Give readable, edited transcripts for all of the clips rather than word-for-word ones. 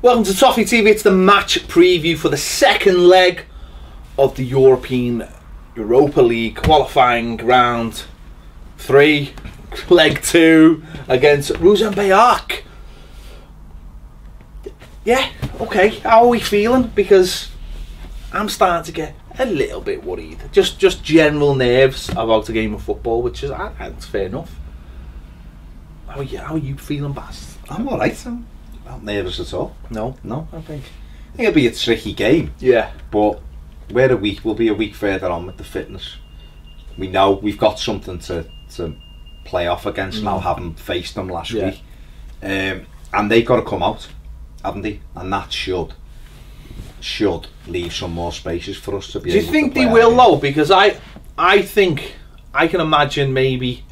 Welcome to Toffee TV. It's the match preview for the second leg of the European Europa League qualifying round 3, leg 2 against Ruzomberok. Yeah, okay. How are we feeling? Because I'm starting to get a little bit worried. Just general nerves about a game of football, which is it's fair enough. How are you feeling, Baz? I'm alright. I'm not nervous at all. No, I think it'll be a tricky game. Yeah, but we'll be a week further on with the fitness. We know we've got something to play off against now, having faced them last week, and they've got to come out, haven't they? And that should leave some more spaces for us to be. Do you think they will though? Because I think I can imagine maybe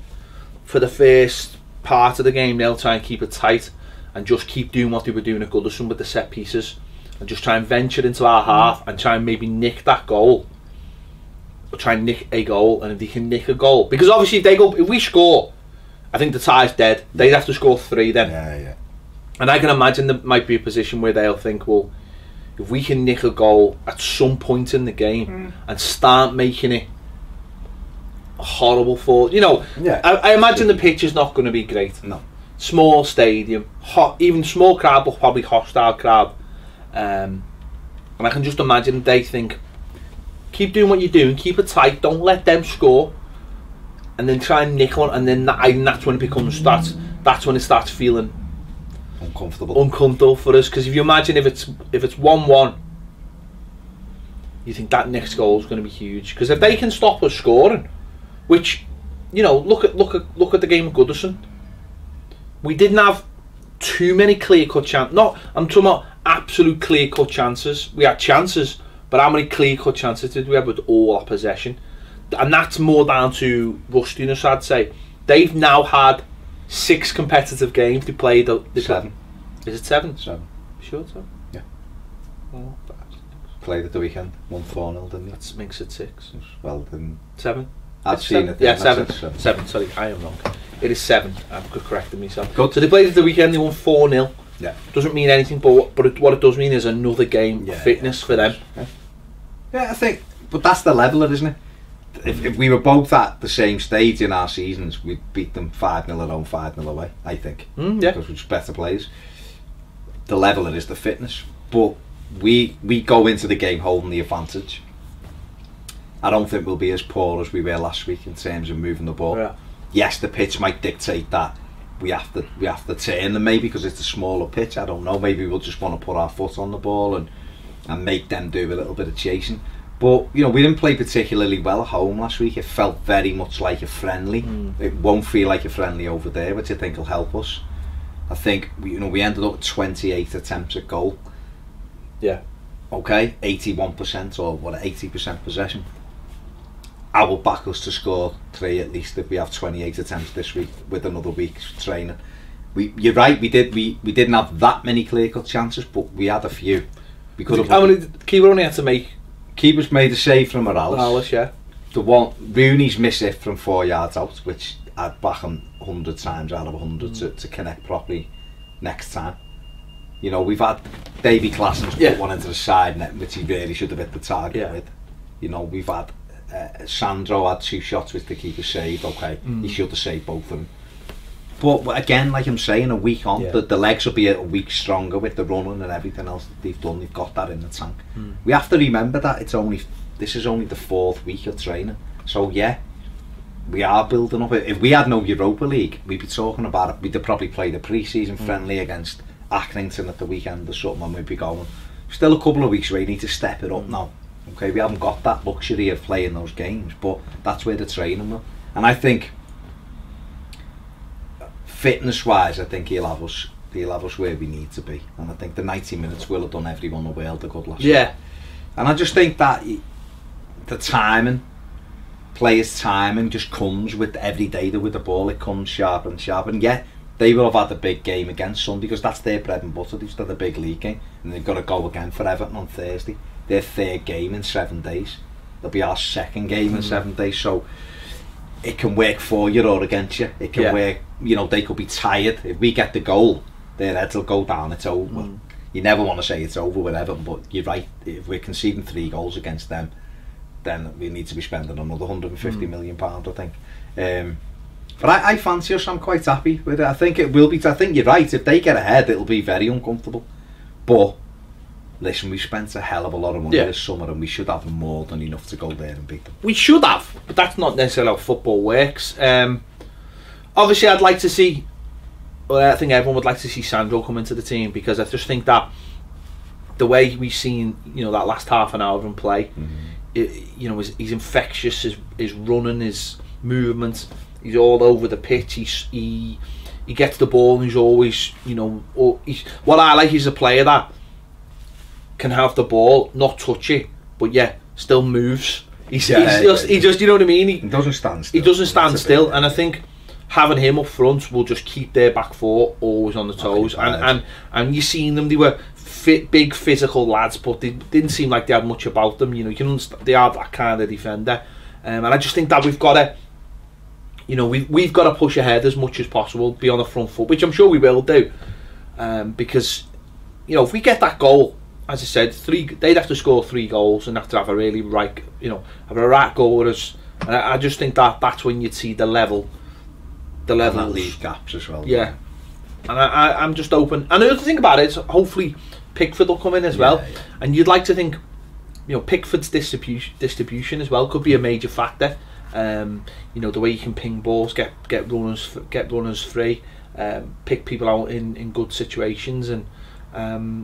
for the first part of the game they'll try and keep it tight and just keep doing what they were doing at Goodison with the set pieces and just try and venture into our half and try and maybe nick that goal, or try and nick a goal. And if they can nick a goal, because obviously if we score, I think the tie's dead. They'd have to score 3 then. Yeah. And I can imagine there might be a position where they'll think, well, if we can nick a goal at some point in the game and start making it horrible for, I imagine the pitch is not going to be great. No. Small stadium, even small crowd, but probably hostile crowd. And I can just imagine they think, keep doing what you're doing, keep it tight, don't let them score, and then try and nick one, and then that's when it becomes that's when it starts feeling uncomfortable for us. Because if you imagine if it's 1-1, you think that next goal is going to be huge. Because if they can stop us scoring, which look at the game of Goodison, we didn't have too many clear-cut chances. I'm talking about absolute clear-cut chances. We had chances, but how many clear-cut chances did we have with all our possession? And that's more down to rustiness, I'd say. They've now had 6 competitive games. They played 7. Is it 7? 7. Sure, so? Yeah. Well, played at the weekend. Won 4-0, didn't he? that makes it 6. Well, then 7. I've seen it. Yeah, Then. 7. 7. Sorry, I am wrong. It is 7. I've corrected myself. Good. So they played at the weekend. They won 4-0. Yeah. Doesn't mean anything, but what it does mean is another game of fitness for them. Yeah, I think. But that's the leveler, isn't it? If we were both at the same stage in our seasons, we'd beat them 5-0 at home, 5-0 away, I think. Yeah. Because we're just better players. The leveler is the fitness. But we go into the game holding the advantage. I don't think we'll be as poor as we were last week in terms of moving the ball. Yeah. Yes, the pitch might dictate that we have to turn them maybe because it's a smaller pitch. I don't know. Maybe we'll just want to put our foot on the ball and make them do a little bit of chasing. But we didn't play particularly well at home last week. It felt very much like a friendly. It won't feel like a friendly over there, which I think will help us. I think we ended up with 28 attempts at goal. Yeah. Okay, 81% or 80% possession. I will back us to score 3 at least if we have 28 attempts this week with another week's training. You're right. We didn't have that many clear-cut chances, but we had a few. We could have. How many did the keeper only had to make? Keeper's made a save from Morales, yeah. The one Rooney's missed it from 4 yards out, which I'd back him 100 times out of 100 to connect properly next time. We've had Davy Claassens put one into the side net, which he really should have hit the target with. We've had Sandro had 2 shots which the keeper saved. Okay, he should have saved both of them. But again, like I'm saying, a week on, the legs will be a week stronger with the running and everything else that they've done. They've got that in the tank. We have to remember that this is only the 4th week of training. So yeah, we are building up. If we had no Europa League, we'd be talking about it. We'd probably play the pre-season friendly against Accrington at the weekend or something, and we'd be going. Still a couple of weeks where you need to step it up now. Okay, we haven't got that luxury of playing those games, but that's where the training will. And I think fitness-wise, I think he'll have us where we need to be. And I think the 90 minutes will have done everyone the world a good last week. And I just think that the timing, players' timing, just comes with every day with the ball. It comes sharper and sharper. And yeah, they will have had a big game against Sunday because that's their bread and butter. They've had a big league game, and they've got to go again for Everton on Thursday. Their 3rd game in 7 days. It'll be our 2nd game in 7 days. So it can work for you or against you. It can work. They could be tired. If we get the goal, their heads will go down. It's over. you never want to say it's over with Everton, but you're right. If we're conceding 3 goals against them, then we need to be spending another £150 million, I think. But I fancy us. I'm quite happy with it. I think it will be. I think you're right. If they get ahead, it'll be very uncomfortable. But listen, we spent a hell of a lot of money this summer, and we should have more than enough to go there and beat them. We should have, but that's not necessarily how football works. Obviously, I'd like to see. Well, I think everyone would like to see Sandro come into the team, because I just think that the way we've seen, that last half an hour of him play, he's infectious. His running, his movement. He's all over the pitch. He gets the ball, and he's always, what I like is a player that can have the ball, not touch it, but still moves. He just, you know what I mean? He doesn't stand still. He doesn't stand still, and I think having him up front will just keep their back four always on the toes. And you seen them; they were big physical lads, but they didn't seem like they had much about them. You can understand they are that kind of defender, and I just think that we've got to. We've got to push ahead as much as possible, be on the front foot, which I'm sure we will do, because if we get that goal, as I said, they'd have to score 3 goals and have to have a really right, have a right goal with us. And I just think that's when you'd see the level, and that leaves gaps as well. Yeah, and I'm just open. And the other thing about it is, hopefully Pickford will come in as well, and you'd like to think, Pickford's distribution as well could be a major factor. The way you can ping balls, get runners free, pick people out in good situations, and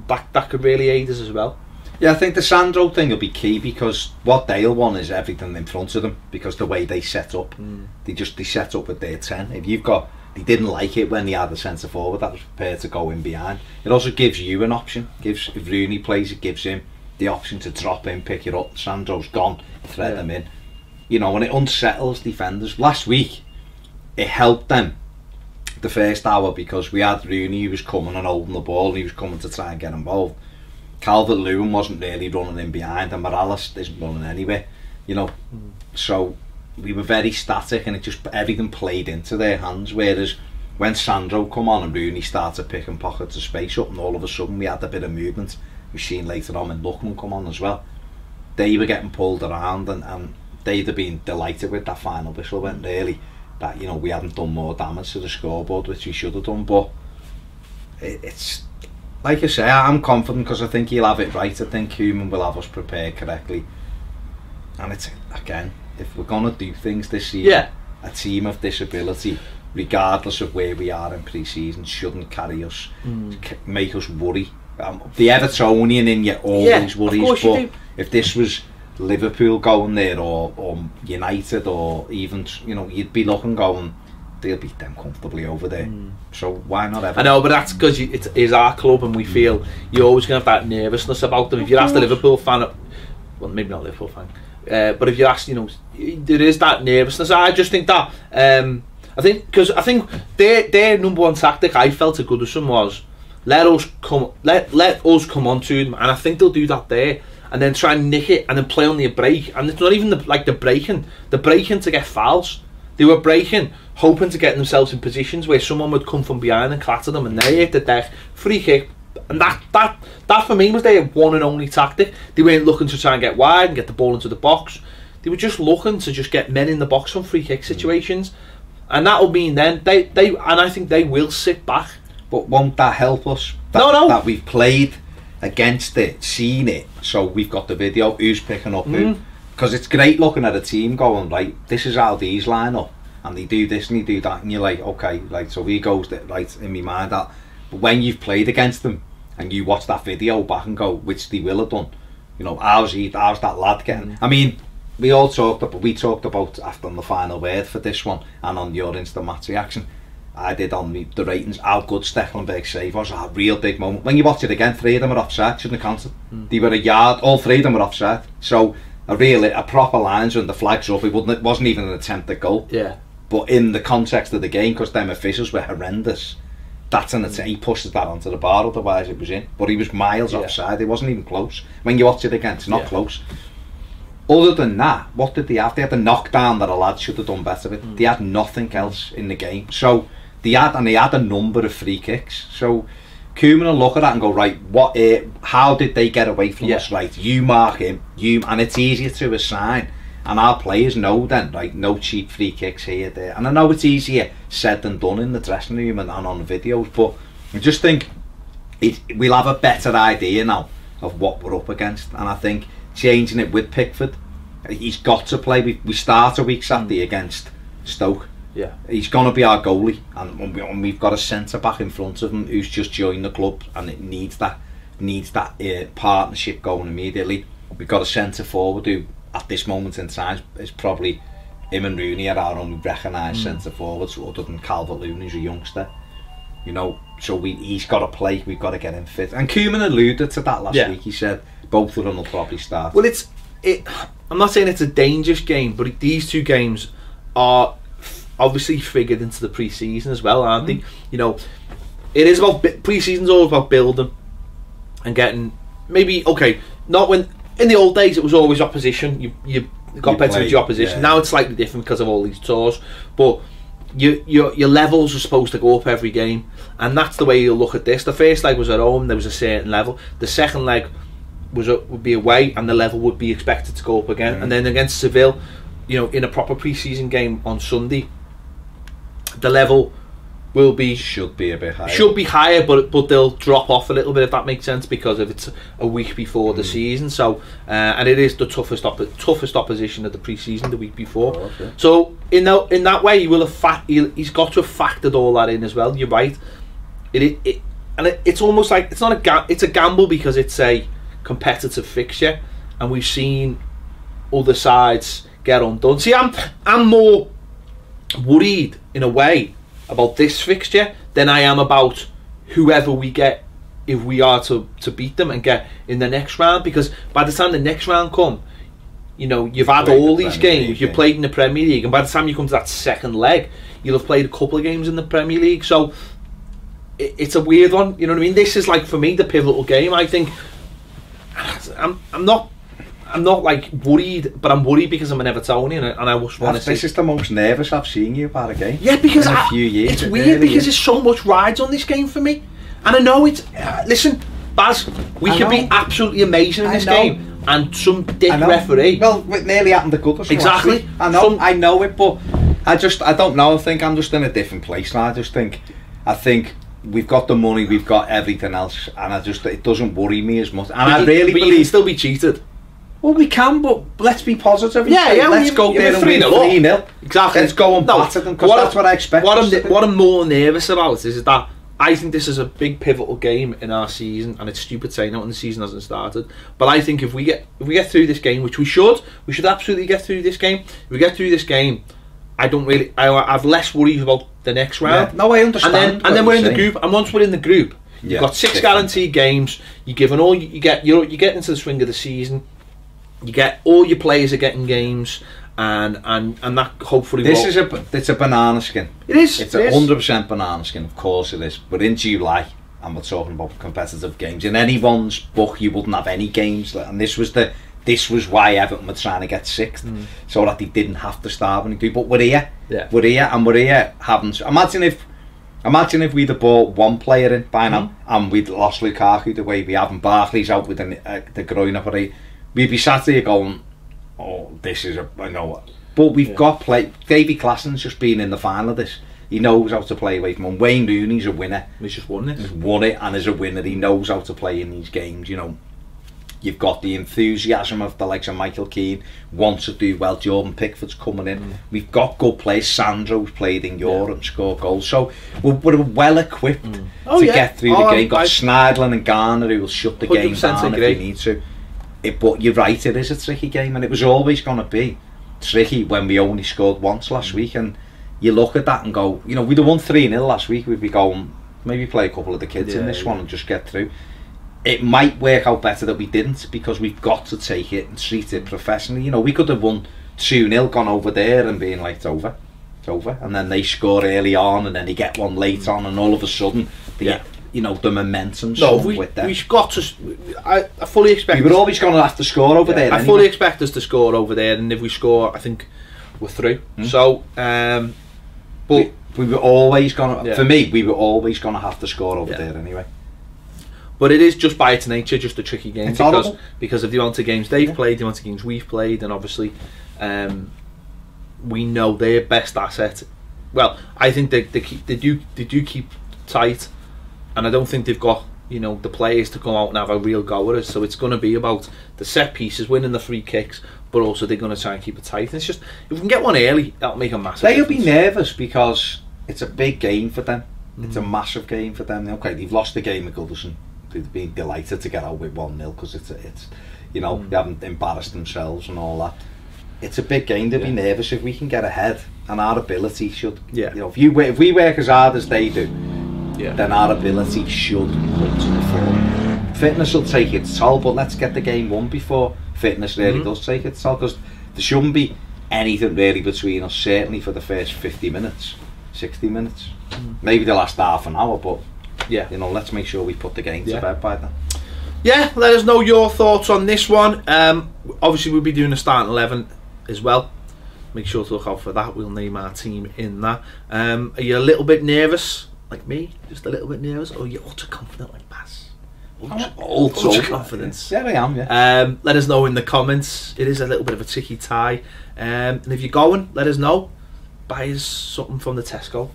that could really aid us as well. Yeah, I think the Sandro thing will be key, because what they'll want is everything in front of them, because the way they set up, they set up with their 10. If you've got, they didn't like it when they had the centre forward that was prepared to go in behind. It also gives you an option. If Rooney plays, it gives him the option to drop in, pick it up. Sandro's gone, thread them in. And it unsettles defenders. Last week, it helped them the first hour, because we had Rooney who was coming and holding the ball, and he was coming to try and get involved. Calvert-Lewin wasn't really running in behind, and Morales isn't running anywhere, So we were very static, and everything played into their hands. Whereas when Sandro come on and Rooney started picking pockets of space up, and all of a sudden we had a bit of movement. We've seen later on when Lookman come on as well. They were getting pulled around, and they'd have been delighted with that final whistle went, really, that we hadn't done more damage to the scoreboard, which we should have done. But it's like I say, I'm confident, because I think he'll have it right. I think Koeman will have us prepared correctly, and it's, again, if we're going to do things this season, a team of this ability, regardless of where we are in pre-season, shouldn't carry us, make us worry. The Evertonian in you always worries, but if this was Liverpool going there, or United, or even you'd be looking going, they'll beat them comfortably over there. So why not Everton? I know, but that's because it is our club, and we feel you're always going to have that nervousness about them. If you ask the Liverpool fan, well, maybe not Liverpool fan, but if you ask, there is that nervousness. I just think that I think their number one tactic, I felt at Goodison, was let us come on to them, and I think they'll do that there. And then try and nick it, and then play on the break. And it's not even the breaking to get fouls. They were breaking, hoping to get themselves in positions where someone would come from behind and clatter them, and they hit the deck, free kick. And that for me was their one and only tactic. They weren't looking to try and get wide and get the ball into the box. They were just looking to just get men in the box from free kick situations, and that will mean then they and I think they will sit back. But won't that help us? That we've played against it, seen it, so we've got the video, who's picking up who, because it's great looking at a team going, right, this is how these line up, and they do this and they do that, and you're like, okay, like, so he goes right in my mind. That, but when you've played against them and you watch that video back and go, which they will have done, how's that lad getting? I mean, we talked about after on the final word for this one, and on your instant match reaction, I did on the ratings, how good Stecklenberg's save was. A real big moment. When you watch it again, 3 of them are offside, shouldn't have counted. They were a yard, all 3 of them were offside. So a proper lines, and the flags up, it wasn't even an attempt at goal. Yeah. But in the context of the game, because them officials were horrendous, that's an attempt. He pushes that onto the bar, otherwise it was in. But he was miles offside, it wasn't even close. When you watch it again, it's not close. Other than that, what did they have? They had the knockdown that a lad should have done better with. They had nothing else in the game. So they had a number of free kicks. So Koeman will look at that and go, right, how did they get away from us? Right, you mark him, and it's easier to assign. And our players know then, right, no cheap free kicks here, there. And I know it's easier said than done in the dressing room and on the videos, but I just think we'll have a better idea now of what we're up against. And I think changing it with Pickford, he's got to play. We start a week Saturday against Stoke. Yeah, he's going to be our goalie, and we've got a centre back in front of him who's just joined the club, and it needs that partnership going immediately. We've got a centre forward who, at this moment in time, is probably him and Rooney are our only recognised centre forwards, other than Calvert-Lewin, who's a youngster. You know, so he's got to play. We've got to get him fit. And Koeman alluded to that last week. He said both of them will probably start. Well, I'm not saying it's a dangerous game, but these two games are obviously figured into the pre-season as well, aren't they? You know, it is about pre-season's all about building and getting not when in the old days it was always opposition. You got better with your opposition. Now it's slightly different because of all these tours, but your levels are supposed to go up every game, and that's the way you'll look at this. The first leg was at home, there was a certain level. The second leg would be away, and the level would be expected to go up again. And then against Seville, you know, in a proper pre-season game on Sunday, the level should be a bit higher. Should be higher, but they'll drop off a little bit, if that makes sense, because if it's a week before the season. So and it is the toughest opposition of the pre-season the week before. Oh, okay. So in that way, he's got to have factored all that in as well. You're right. It's almost like it's a gamble because it's a competitive fixture, and we've seen other sides get undone. See, I'm more worried in a way about this fixture than I am about whoever we get if we are to beat them and get in the next round, because by the time the next round come, you know, you've had all these games, you've played in the Premier League, and by the time you come to that second leg, you'll have played a couple of games in the Premier League. So it's a weird one, you know what I mean? This is, like, for me, the pivotal game. I think I'm not like worried, but I'm worried because I'm an Evertonian, and I just want to see. This is the most nervous I've seen you about a game. Yeah, because in a few years. It's weird because there's so much rides on this game for me, and I know it's. Listen, Baz, we could be absolutely amazing in this game, and some dick referee. Well, it nearly happened to Gooders. Exactly. I know it, but I don't know. I think I'm just in a different place now. I think we've got the money, we've got everything else, and it doesn't worry me as much. And I really believe you can still be cheated. Well, we can, but let's be positive. Yeah, let's go there and win 3-0. Exactly. Let's go and batter them, because that's what I expect. What I'm more nervous about is that I think this is a big pivotal game in our season, and it's stupid saying that when the season hasn't started. But I think if we get through this game, which we should absolutely get through this game. If we get through this game, I have less worries about the next round. Yeah, no, I understand. And then we're in the group, and once we're in the group, you've got 6 guaranteed games. You're given all you get. You get into the swing of the season. You get all your players are getting games, and that hopefully. It's a banana skin. It is. It's 100% banana skin. Of course it is. But in July, and we're talking about competitive games. In anyone's book, you wouldn't have any games, and this was why Everton were trying to get 6th, so that they didn't have to starve and do. But we're here. Yeah. We're here. Haven't. Imagine if we'd have bought one player in by now, and we'd lost Lukaku the way we have, and Barkley's out with the groin operation. We'd be sat here going, oh, this is I know. But we've got play. Davy Klassen's just been in the final of this. He knows how to play away from him. Wayne Rooney's a winner. He's just won this. He's won it and is a winner. He knows how to play in these games, you know. You've got the enthusiasm of the likes of Michael Keane, wants to do well. Jordan Pickford's coming in. We've got good players. Sandro's played in Europe and scored goals. So we're well equipped to get through the game. Got Schneidlin and Garner who will shut the game down if you need to. But you're right, it is a tricky game, and it was always going to be tricky when we only scored once last week. And you look at that and go, you know, we'd have won 3-0 last week. We'd be going, maybe play a couple of the kids in this one and just get through. It might work out better that we didn't, because we've got to take it and treat it professionally. You know, we could have won 2-0, gone over there and being like, it's over, and then they score early on, and then they get one late on, and all of a sudden you know, the momentum with them. We've got to. I fully expect. We were always going to have to score over there. I fully expect us to score over there, and if we score, I think we're through. So, but we were always going to. For me, we were always going to have to score over there anyway. But it is just by its nature just a tricky game It's because of the amount of games they've played, the amount of games we've played, and obviously we know their best asset. Well, I think they do keep tight, and I don't think they've got, you know, the players to come out and have a real go at us. So it's going to be about the set pieces, winning the free kicks, but also they're going to try and keep it tight. And it's just, if we can get one early, that'll make a massive They'll difference. be nervous because it's a big game for them. It's a massive game for them. Okay, they've lost the game at Goodison. They've been delighted to get out with 1-0 because it's you know, they haven't embarrassed themselves and all that. It's a big game. They'll be nervous if we can get ahead, and our ability should. You know, if we work as hard as they do, then our ability should come to the fore. Fitness will take its toll, but let's get the game won before fitness really does take its toll, because there shouldn't be anything really between us, certainly for the first 50 minutes, 60 minutes, maybe the last half an hour, but you know, let's make sure we put the game to bed by then. Yeah, let us know your thoughts on this one. Obviously we'll be doing a starting 11 as well. Make sure to look out for that. We'll name our team in that. Are you a little bit nervous like me? Just a little bit nervous? Or are you ultra confident like Baz? Ultra confidence. Yeah, I am, let us know in the comments. It is a little bit of a tricky tie. And if you're going, let us know. Buy us something from the Tesco.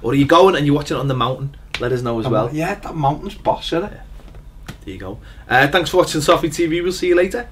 Or are you going and you're watching it on the mountain? Let us know as well. Yeah, that mountain's boss, isn't it? There you go. Thanks for watching Toffee TV. We'll see you later.